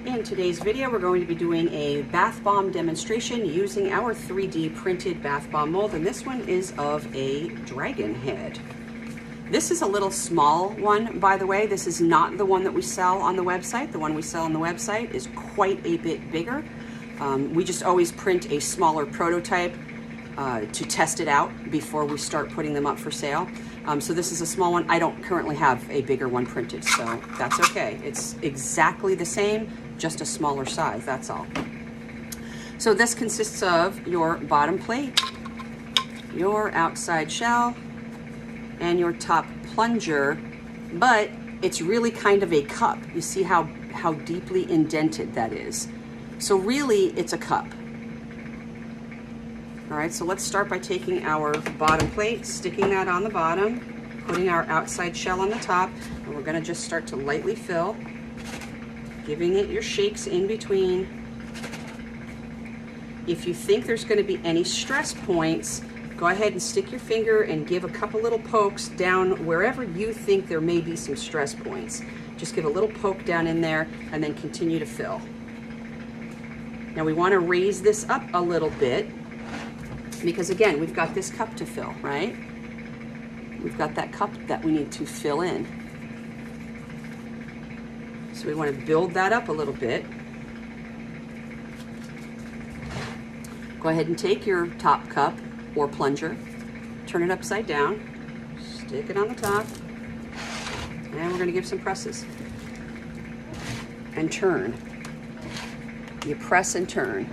In today's video, we're going to be doing a bath bomb demonstration using our 3D printed bath bomb mold, and this one is of a dragon head. This is a little small one, by the way. This is not the one that we sell on the website. The one we sell on the website is quite a bit bigger. We just always print a smaller prototype to test it out before we start putting them up for sale. So this is a small one. I don't currently have a bigger one printed, so that's okay. It's exactly the same, just a smaller size, that's all. So this consists of your bottom plate, your outside shell, and your top plunger, but it's really kind of a cup. You see how deeply indented that is. So really, it's a cup. All right, so let's start by taking our bottom plate, sticking that on the bottom, putting our outside shell on the top, and we're gonna just start to lightly fill, giving it your shakes in between. If you think there's gonna be any stress points, go ahead and stick your finger and give a couple little pokes down wherever you think there may be some stress points. Just give a little poke down in there and then continue to fill. Now we wanna raise this up a little bit, because again, we've got this cup to fill, right? We've got that cup that we need to fill in. So we want to build that up a little bit. Go ahead and take your top cup or plunger, turn it upside down, stick it on the top, and we're going to give some presses. And turn. You press and turn.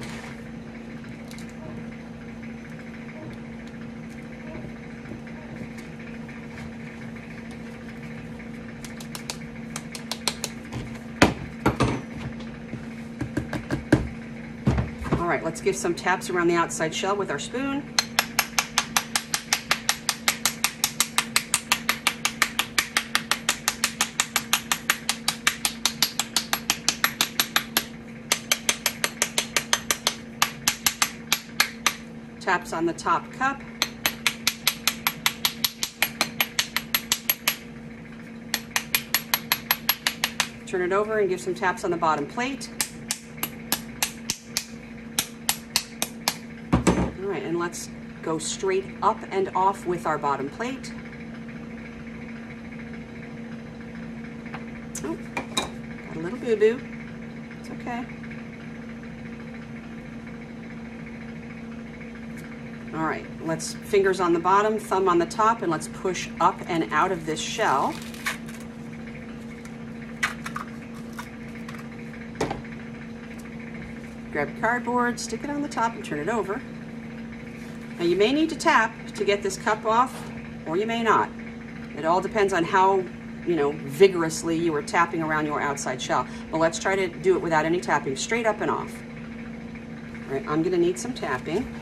All right, let's give some taps around the outside shell with our spoon. Taps on the top cup. Turn it over and give some taps on the bottom plate. All right, and let's go straight up and off with our bottom plate. Oh, got a little boo-boo. It's okay. All right, let's fingers on the bottom, thumb on the top, and let's push up and out of this shell. Grab your cardboard, stick it on the top, and turn it over. Now you may need to tap to get this cup off, or you may not. It all depends on how, vigorously you are tapping around your outside shell. But let's try to do it without any tapping, straight up and off. All right, I'm gonna need some tapping.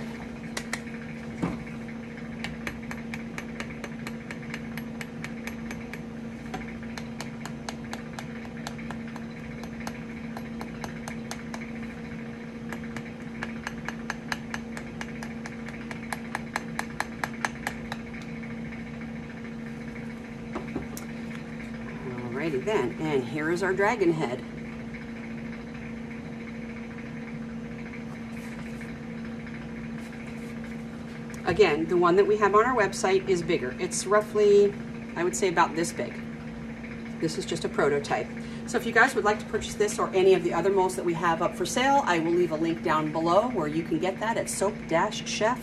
Alrighty then, and here is our dragon head. Again, the one that we have on our website is bigger. It's roughly, I would say, about this big. This is just a prototype. So if you guys would like to purchase this or any of the other molds that we have up for sale, I will leave a link down below where you can get that at soap-chef.com.